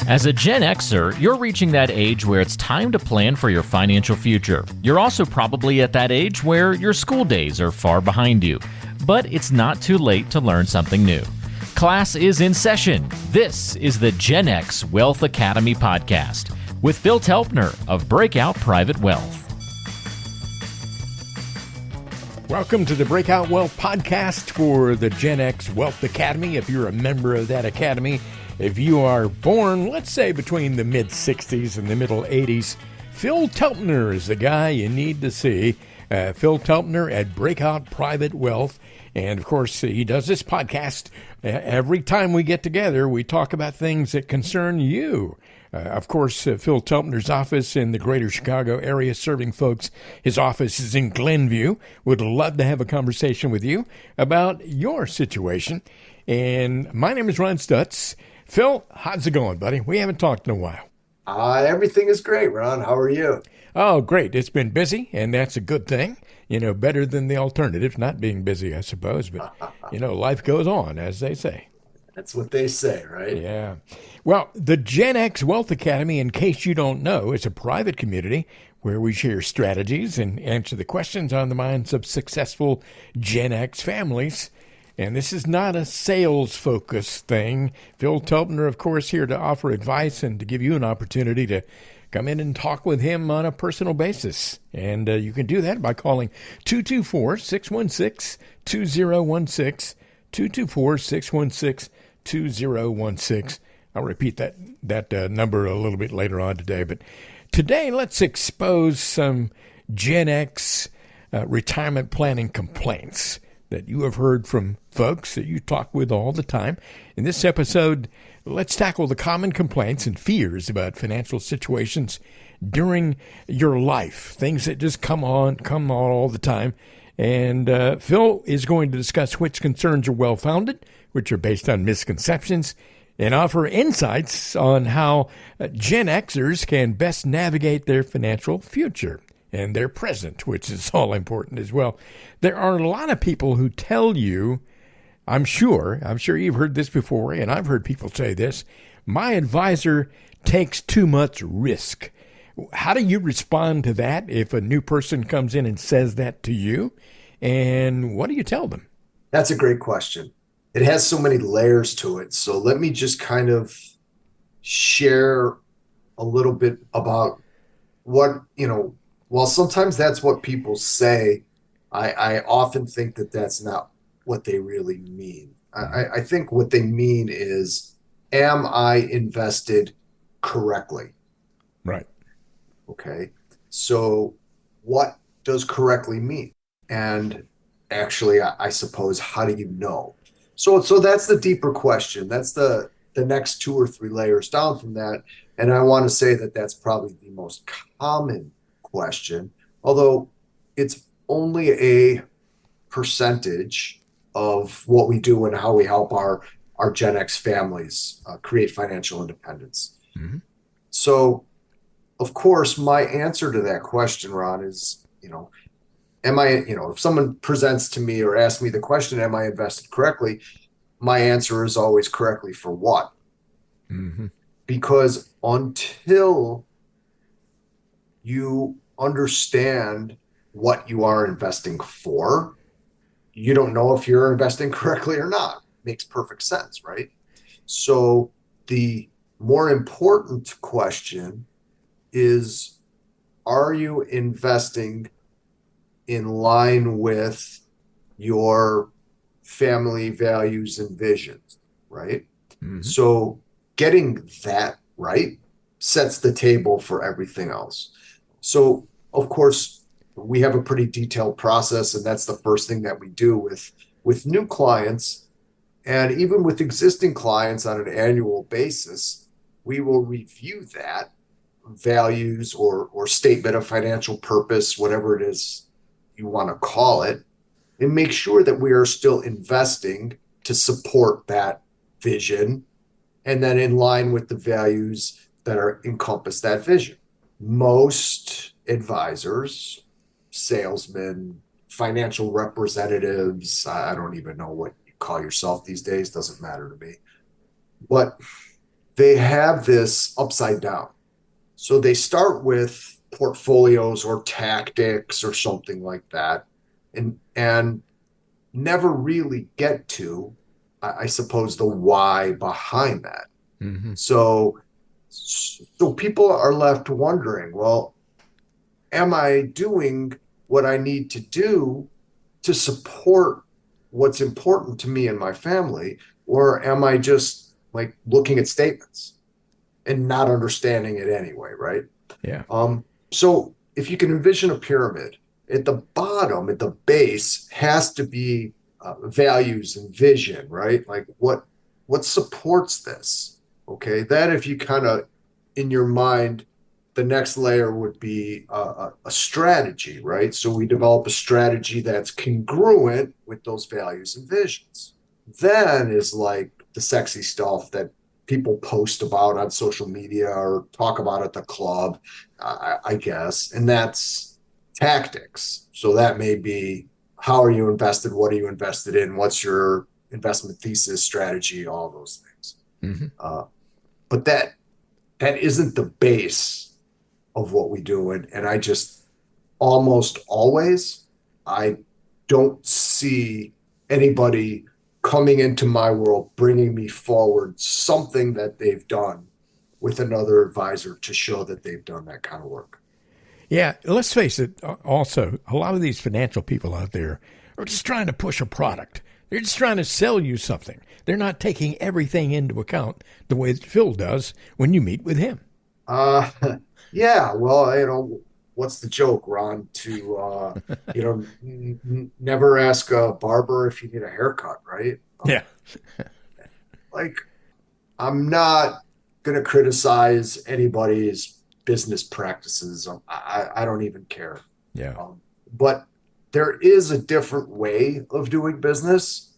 As a Gen Xer, you're reaching that age where it's time to plan for your financial future. You're also probably at that age where your school days are far behind you. But it's not too late to learn something new. Class is in session. This is the Gen X Wealth Academy podcast with Phil Telpner of Breakout Private Wealth. Welcome to the Breakout Wealth podcast for the Gen X Wealth Academy. If you're a member of that academy, if you are born, let's say, between the mid-60s and the middle 80s, Phil Telpner is the guy you need to see. Phil Telpner at Breakout Private Wealth. And, of course, he does this podcast. Every time we get together, we talk about things that concern you. Of course, Phil Telpner's office in the greater Chicago area serving folks. His office is in Glenview. Would love to have a conversation with you about your situation. And my name is Ron Stutz. Phil, how's it going, buddy? We haven't talked in a while. Everything is great, Ron. How are you? Oh, great. It's been busy, and that's a good thing. You know, better than the alternative, not being busy, I suppose. But, you know, life goes on, as they say. That's what they say, right? Yeah. Well, the Gen X Wealth Academy, in case you don't know, is a private community where we share strategies and answer the questions on the minds of successful Gen X families. And this is not a sales-focused thing. Phil Telpner, of course, here to offer advice and to give you an opportunity to come in and talk with him on a personal basis. And you can do that by calling 224-616-2016, 224-616-2016. I'll repeat that number a little bit later on today. But today, let's expose some Gen X retirement planning complaints that you have heard from folks that you talk with all the time. In this episode, let's tackle the common complaints and fears about financial situations during your life, things that just come on all the time. And Phil is going to discuss which concerns are well-founded, which are based on misconceptions, and offer insights on how Gen Xers can best navigate their financial future and their present, which is all important as well. There are a lot of people who tell you, I'm sure you've heard this before, and I've heard people say this, my advisor takes too much risk. How do you respond to that if a new person comes in and says that to you? And what do you tell them? That's a great question. It has so many layers to it. So let me just kind of share a little bit about what, while sometimes that's what people say, I often think that that's not what they really mean. I think what they mean is, am I invested correctly? Right. Okay. So what does correctly mean? And actually, I suppose, how do you know? So that's the deeper question. That's the next 2 or 3 layers down from that. And I want to say that that's probably the most common question, although it's only a percentage of what we do and how we help our Gen X families create financial independence. Mm-hmm. So, of course, my answer to that question, Ron, is, am I, if someone presents to me or asks me the question, am I invested correctly? My answer is always correctly for what? Mm-hmm. Because until you understand what you are investing for, you don't know if you're investing correctly or not. Makes perfect sense, right? So the more important question is, are you investing in line with your family values and visions, right? Mm-hmm. So getting that right sets the table for everything else. So, of course, we have a pretty detailed process, and that's the first thing that we do with new clients. And even with existing clients on an annual basis, we will review that values or statement of financial purpose, whatever it is you want to call it, and make sure that we are still investing to support that vision and then in line with the values that encompass that vision. Most advisors, salesmen, financial representatives, I don't even know what you call yourself these days, doesn't matter to me. But they have this upside down. So they start with portfolios or tactics or something like that, and never really get to, I suppose, the why behind that. Mm-hmm. So people are left wondering, well, am I doing what I need to do to support what's important to me and my family? Or am I just like looking at statements and not understanding it anyway, right? Yeah. So if you can envision a pyramid, at the bottom, at the base, has to be values and vision, right? Like what supports this? Okay, that if you kind of in your mind, the next layer would be a strategy, right? So we develop a strategy that's congruent with those values and visions. Then is like the sexy stuff that people post about on social media or talk about at the club, I guess, and that's tactics. So that may be, how are you invested? What are you invested in? What's your investment thesis, strategy, all those things. Mm-hmm. But that isn't the base of what we do. And I just almost always, I don't see anybody coming into my world bringing me forward something that they've done with another advisor to show that they've done that kind of work. Yeah, let's face it, also, a lot of these financial people out there are just trying to push a product. They're just trying to sell you something. They're not taking everything into account the way that Phil does when you meet with him. Uh, yeah, well, what's the joke, Ron? To, never ask a barber if you need a haircut, right? Yeah. Like, I'm not going to criticize anybody's business practices. I don't even care. Yeah. But there is a different way of doing business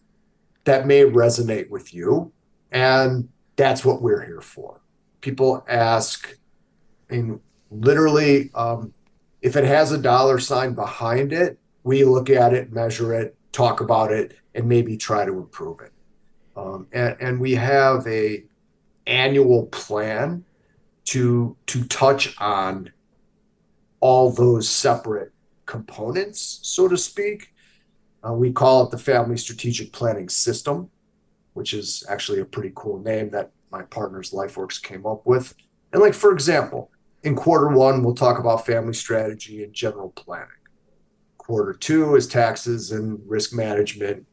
that may resonate with you. And that's what we're here for. People ask, and literally, if it has a dollar sign behind it, we look at it, measure it, talk about it, and maybe try to improve it. And we have a annual plan to touch on all those separate components, so to speak. We call it the Family Strategic Planning System, which is actually a pretty cool name that my partner's LifeWorks came up with. And like, for example, in quarter one, we'll talk about family strategy and general planning. Quarter two is taxes and risk management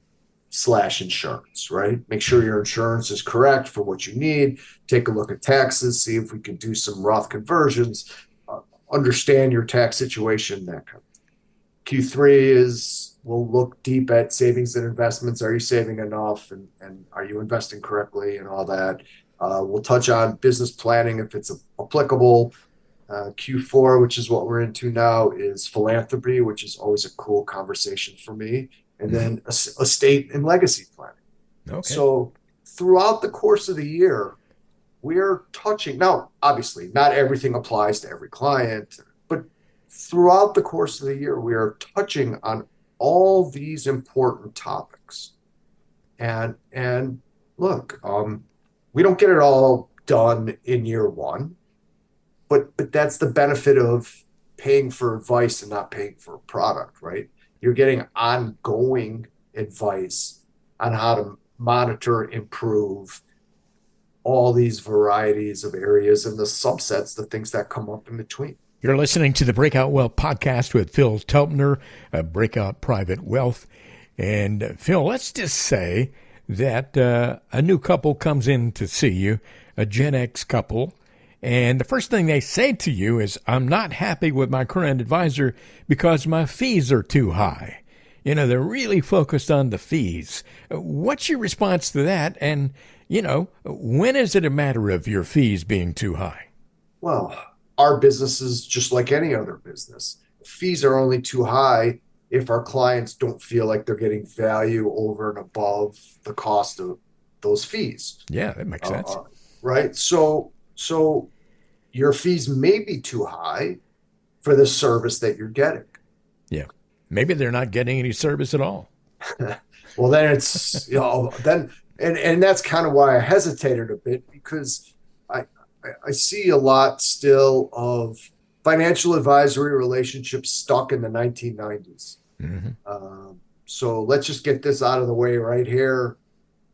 / insurance, right? Make sure your insurance is correct for what you need. Take a look at taxes, see if we can do some Roth conversions, understand your tax situation, that kind of thing. Q3 is we'll look deep at savings and investments. Are you saving enough? And are you investing correctly and all that? We'll touch on business planning if it's applicable. Q4, which is what we're into now, is philanthropy, which is always a cool conversation for me. And then estate and legacy planning. Okay. So throughout the course of the year, we're touching, now, obviously, not everything applies to every client, but throughout the course of the year, we are touching on all these important topics. And look, we don't get it all done in year one, but that's the benefit of paying for advice and not paying for a product, right? You're getting ongoing advice on how to monitor, improve all these varieties of areas and the subsets, the things that come up in between. You're listening to the Breakout Wealth podcast with Phil Telpner, Breakout Private Wealth. And Phil, let's just say that a new couple comes in to see you, a Gen X couple, and the first thing they say to you is, I'm not happy with my current advisor because my fees are too high. You know, they're really focused on the fees. What's your response to that? And, when is it a matter of your fees being too high? Well, our business is just like any other business. Fees are only too high if our clients don't feel like they're getting value over and above the cost of those fees. Yeah, that makes sense. Right? So your fees may be too high for the service that you're getting. Yeah. Maybe they're not getting any service at all. Well, then it's, and that's kind of why I hesitated a bit, because I see a lot still of financial advisory relationships stuck in the 1990s. Mm-hmm. So let's just get this out of the way right here.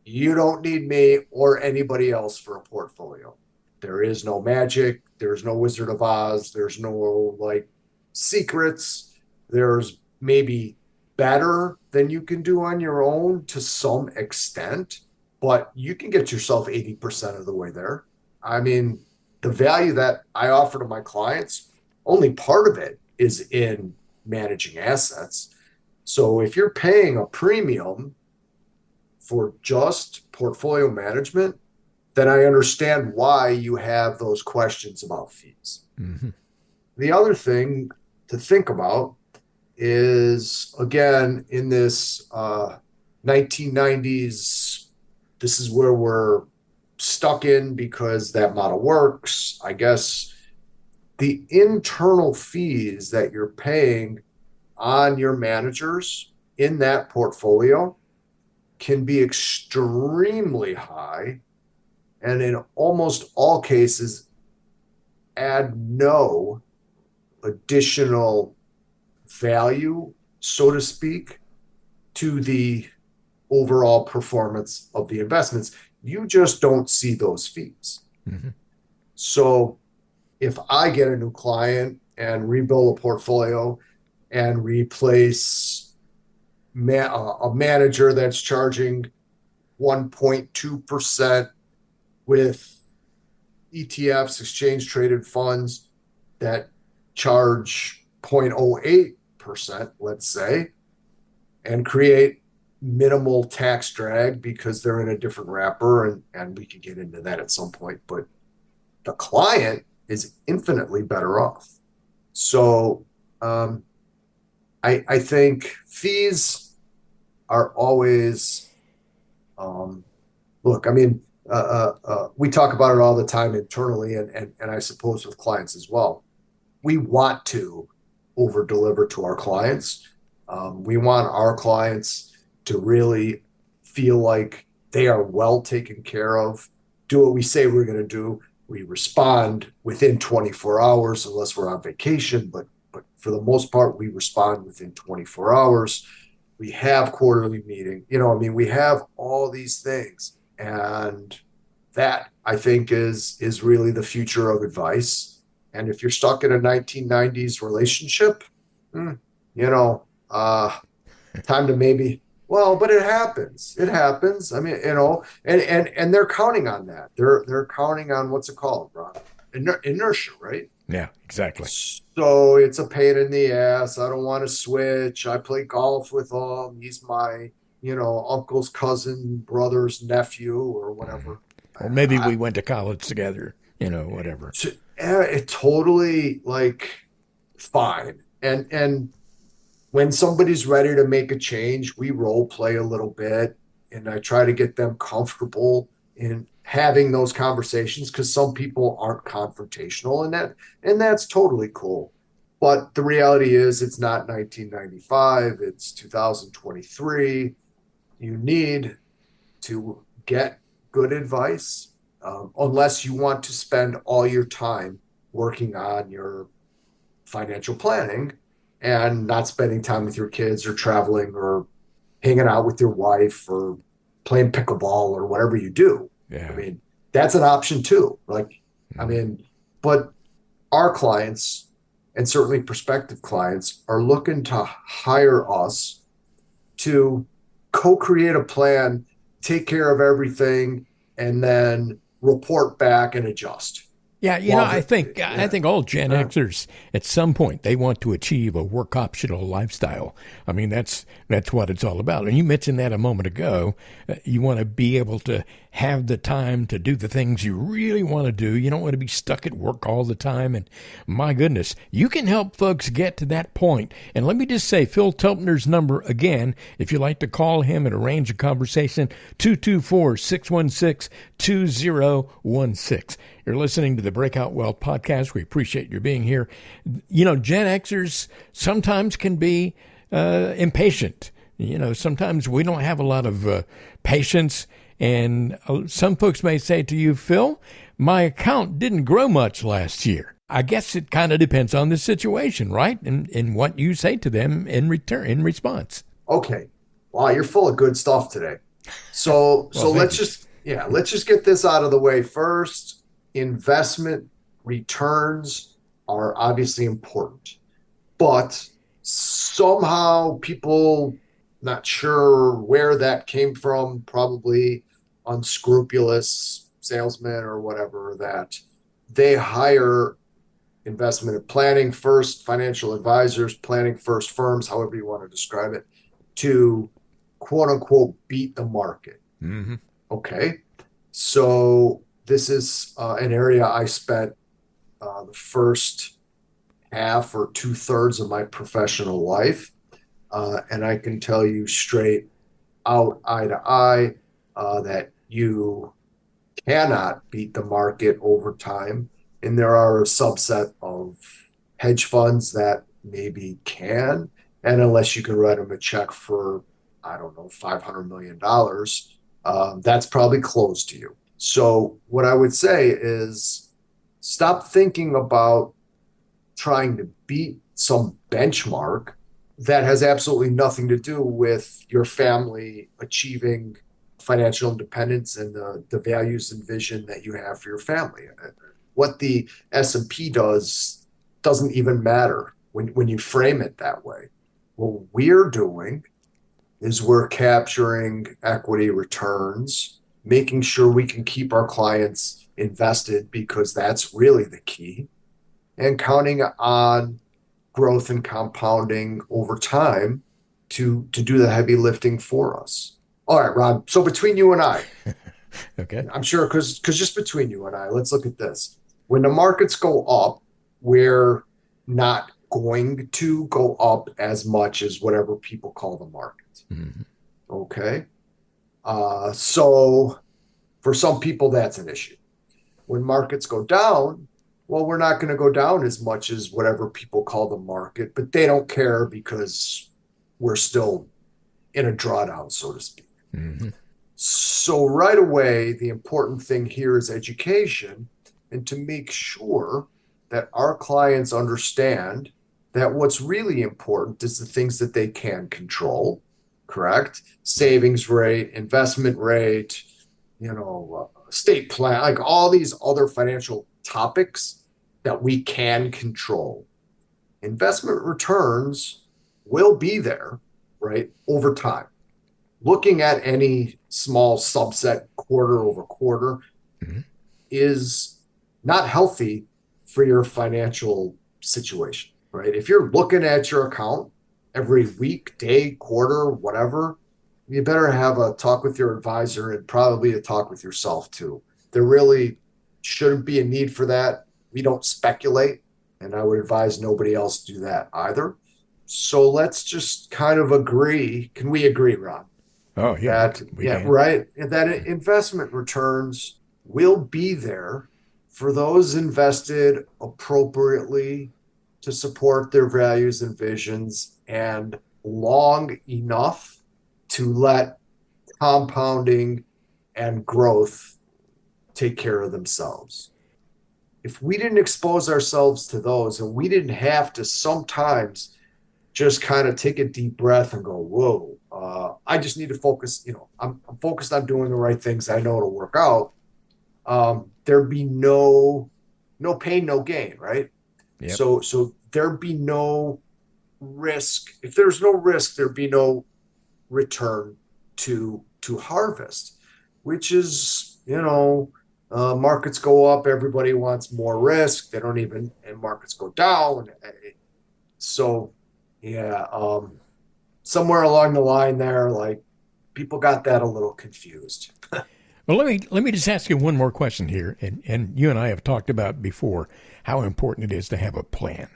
You don't need me or anybody else for a portfolio. There is no magic. There's no Wizard of Oz. There's no like secrets. There's maybe better than you can do on your own to some extent, but you can get yourself 80% of the way there. I mean, the value that I offer to my clients, only part of it is in managing assets. So if you're paying a premium for just portfolio management, then I understand why you have those questions about fees. Mm-hmm. The other thing to think about is, again, in this 1990s, this is where we're stuck in because that model works. I guess the internal fees that you're paying on your managers in that portfolio can be extremely high, and in almost all cases add no additional value, so to speak, to the overall performance of the investments. You just don't see those fees. Mm-hmm. So if I get a new client and rebuild a portfolio and replace a manager that's charging 1.2% with ETFs, exchange traded funds that charge 0.08%, let's say, and create minimal tax drag because they're in a different wrapper, and we could get into that at some point, but the client is infinitely better off. So I think fees are always, look, I mean, we talk about it all the time internally, and I suppose with clients as well. We want to over deliver to our clients. We want our clients to really feel like they are well taken care of, do what we say we're going to do. We respond within 24 hours unless we're on vacation, but for the most part, we respond within 24 hours. We have quarterly meeting, we have all these things. And that, I think, is really the future of advice. And if you're stuck in a 1990s relationship, time to maybe, but it happens. It happens. I mean, and they're counting on that. They're counting on, what's it called, Ron? Inertia, right? Yeah, exactly. So it's a pain in the ass. I don't want to switch. I play golf with him. He's my, uncle's cousin, brother's nephew, or whatever. Or maybe we went to college together, whatever. It totally, fine. And when somebody's ready to make a change, we role play a little bit, and I try to get them comfortable in having those conversations, because some people aren't confrontational, and that's totally cool. But the reality is, it's not 1995, it's 2023. You need to get good advice, unless you want to spend all your time working on your financial planning and not spending time with your kids or traveling or hanging out with your wife or playing pickleball or whatever you do. Yeah. I mean, that's an option too. But our clients, and certainly prospective clients, are looking to hire us to co-create a plan, take care of everything, and then report back and adjust. Yeah, I think all Gen Xers at some point they want to achieve a work optional lifestyle. I mean, that's what it's all about. And you mentioned that a moment ago. You want to be able to have the time to do the things you really want to do. You don't want to be stuck at work all the time. And my goodness, you can help folks get to that point. And let me just say, Phil Telpner's number again, if you'd like to call him and arrange a conversation, 224-616-2016. You're listening to the Breakout Wealth Podcast. We appreciate your being here. Gen Xers sometimes can be impatient. Sometimes we don't have a lot of patience. And some folks may say to you, Phil, my account didn't grow much last year. I guess it kind of depends on the situation, right? And what you say to them in response. Okay. Wow, you're full of good stuff today. So Well, let's just get this out of the way first. Investment returns are obviously important, but somehow people not sure where that came from, probably unscrupulous salesmen or whatever, that they hire investment planning first, financial advisors, planning first firms, however you want to describe it, to quote unquote beat the market. Mm-hmm. Okay. So this is an area I spent the first half or 2/3 of my professional life. And I can tell you straight out, eye to eye, that you cannot beat the market over time. And there are a subset of hedge funds that maybe can. And unless you can write them a check for, I don't know, $500 million, that's probably closed to you. So what I would say is stop thinking about trying to beat some benchmark that has absolutely nothing to do with your family achieving financial independence and the values and vision that you have for your family. What the S&P does doesn't even matter when you frame it that way. What we're doing is we're capturing equity returns, making sure we can keep our clients invested because that's really the key, and counting on growth and compounding over time to do the heavy lifting for us. All right, Rob. So between you and I, Okay. I'm sure because just between you and I, let's look at this. When the markets go up, we're not going to go up as much as whatever people call the market. Mm-hmm. Okay. So for some people, that's an issue. When markets go down, well, we're not going to go down as much as whatever people call the market, but they don't care because we're still in a drawdown, so to speak. Mm-hmm. So right away, the important thing here is education, and to make sure that our clients understand that what's really important is the things that they can control, correct? Savings rate, investment rate, estate plan, like all these other financial topics that we can control. Investment returns will be there, right, over time. Looking at any small subset quarter over quarter mm-hmm. is not healthy for your financial situation, right? If you're looking at your account every week, day, quarter, whatever, you better have a talk with your advisor and probably a talk with yourself too. There really shouldn't be a need for that. We don't speculate, and I would advise nobody else do that either. So let's just kind of agree. Can we agree, Ron? Oh, yeah. Right. That investment returns will be there for those invested appropriately to support their values and visions and long enough to let compounding and growth take care of themselves. If we didn't expose ourselves to those and we didn't have to sometimes just kind of take a deep breath and go, whoa, I just need to focus, I'm focused on doing the right things. I know it'll work out. There'd be no pain, no gain, right? Yep. So there'd be no risk. If there's no risk, there'd be no return to harvest, which is, markets go up, everybody wants more risk. They don't even, and markets go down. So, yeah, somewhere along the line there, like people got that a little confused. Well, let me just ask you one more question here, and you and I have talked about before how important it is to have a plan.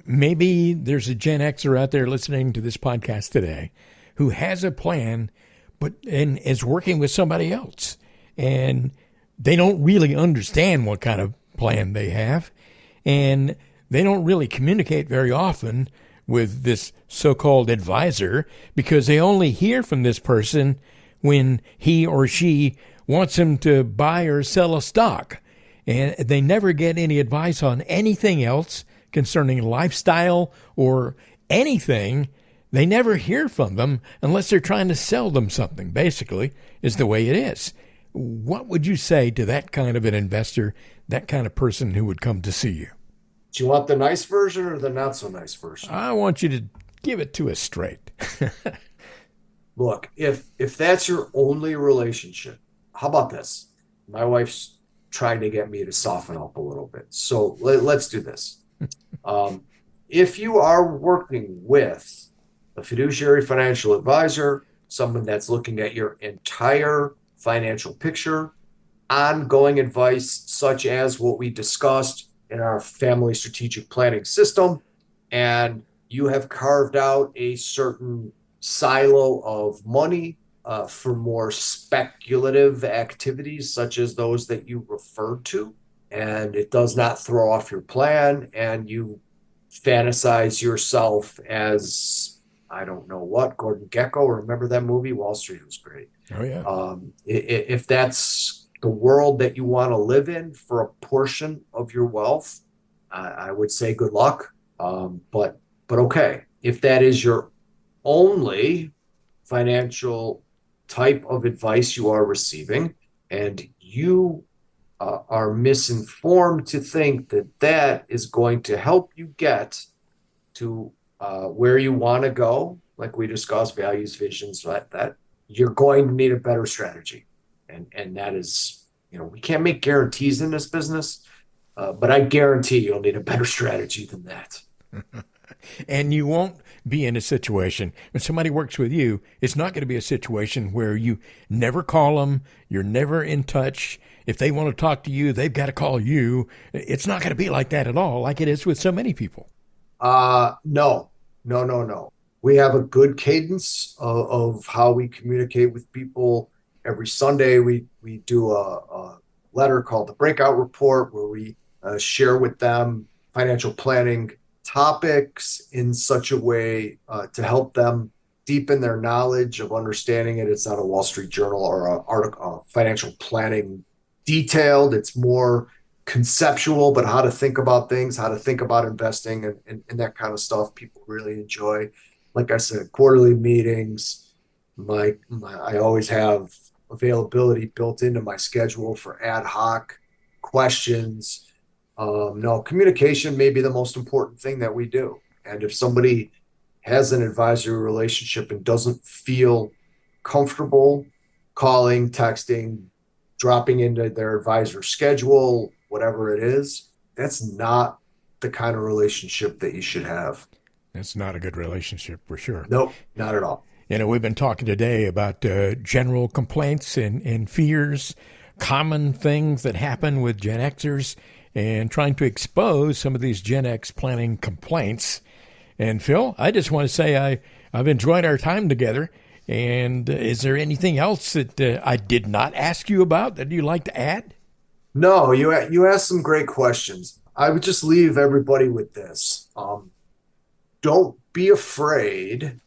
Maybe there's a Gen Xer out there listening to this podcast today who has a plan, and is working with somebody else, and they don't really understand what kind of plan they have, and they don't really communicate very often with this so-called advisor because they only hear from this person when he or she wants him to buy or sell a stock. and they never get any advice on anything else concerning lifestyle or anything. They never hear from them unless they're trying to sell them something, basically, is the way it is. What would you say to that kind of an investor, that kind of person who would come to see you? Do you want the nice version or the not so nice version? I want you to give it to us straight. Look, if that's your only relationship, how about this? My wife's trying to get me to soften up a little bit. So let's do this. If you are working with a fiduciary financial advisor, someone that's looking at your entire financial picture, ongoing advice such as what we discussed in our family strategic planning system, and you have carved out a certain silo of money for more speculative activities such as those that you referred to, and it does not throw off your plan, and you fantasize yourself as, I don't know what, Gordon Gekko. Remember that movie? Wall Street was great. Oh, yeah. If that's the world that you want to live in for a portion of your wealth, I would say good luck. But okay, if that is your only financial type of advice you are receiving, and you are misinformed to think that that is going to help you get to where you want to go, like we discussed, values, visions, like that, you're going to need a better strategy. And that is, we can't make guarantees in this business, but I guarantee you'll need a better strategy than that. And you won't be in a situation when somebody works with you. It's not going to be a situation where you never call them. You're never in touch. If they want to talk to you, they've got to call you. It's not going to be like that at all, like it is with so many people. No. We have a good cadence of how we communicate with people. Every Sunday, we do a letter called the Breakout Report, where we share with them financial planning topics in such a way to help them deepen their knowledge of understanding it. It's not a Wall Street Journal or a article, financial planning detailed. It's more conceptual, but how to think about things, how to think about investing, and that kind of stuff people really enjoy. Like I said, quarterly meetings. I always have availability built into my schedule for ad hoc questions. No, communication may be the most important thing that we do. And if somebody has an advisory relationship and doesn't feel comfortable calling, texting, dropping into their advisor schedule, whatever it is, that's not the kind of relationship that you should have. That's not a good relationship for sure. Nope, not at all. We've been talking today about general complaints and fears, common things that happen with Gen Xers, and trying to expose some of these Gen X planning complaints. And Phil, I just want to say I've enjoyed our time together. And is there anything else that I did not ask you about that you'd like to add? No, you asked some great questions. I would just leave everybody with this. Don't be afraid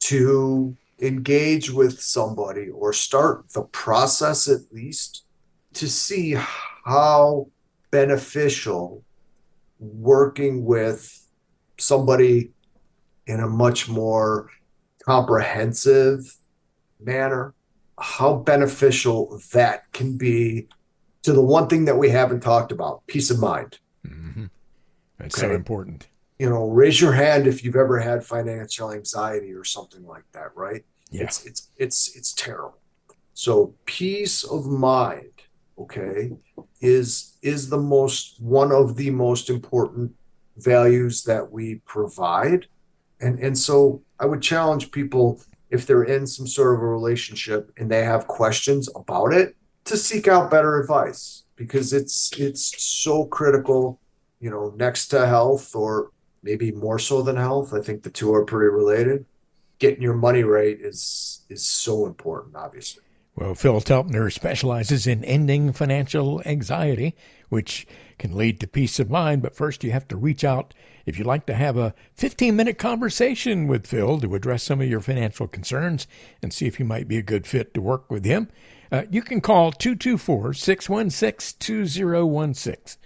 to engage with somebody, or start the process at least, to see how beneficial working with somebody in a much more comprehensive manner, how beneficial that can be to the one thing that we haven't talked about, peace of mind. Mm-hmm. That's so important. Raise your hand if you've ever had financial anxiety or something like that, right? Yeah. It's terrible. So peace of mind, okay, is one of the most important values that we provide. And so I would challenge people, if they're in some sort of a relationship and they have questions about it, to seek out better advice, because it's so critical, next to health, or maybe more so than health. I think the two are pretty related. Getting your money right is so important, obviously. Well, Phil Telpner specializes in ending financial anxiety, which can lead to peace of mind. But first, you have to reach out if you'd like to have a 15-minute conversation with Phil to address some of your financial concerns and see if you might be a good fit to work with him. You can call 224-616-2016.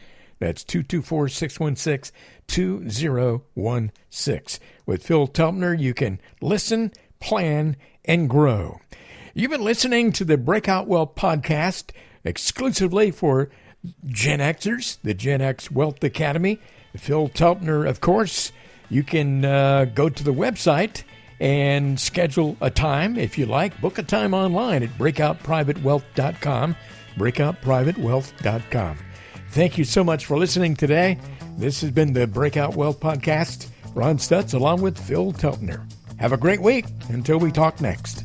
That's 224-616-2016. With Phil Telpner, you can listen, plan, and grow. You've been listening to the Breakout Wealth podcast exclusively for Gen Xers, the Gen X Wealth Academy. Phil Telpner, of course. You can go to the website and schedule a time if you like. Book a time online at breakoutprivatewealth.com, breakoutprivatewealth.com. Thank you so much for listening today. This has been the Breakout Wealth Podcast. Ron Stutz along with Phil Telpner. Have a great week until we talk next.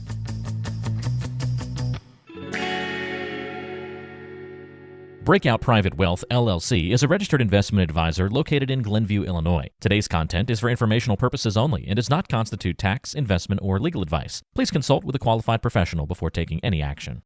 Breakout Private Wealth, LLC, is a registered investment advisor located in Glenview, Illinois. Today's content is for informational purposes only and does not constitute tax, investment, or legal advice. Please consult with a qualified professional before taking any action.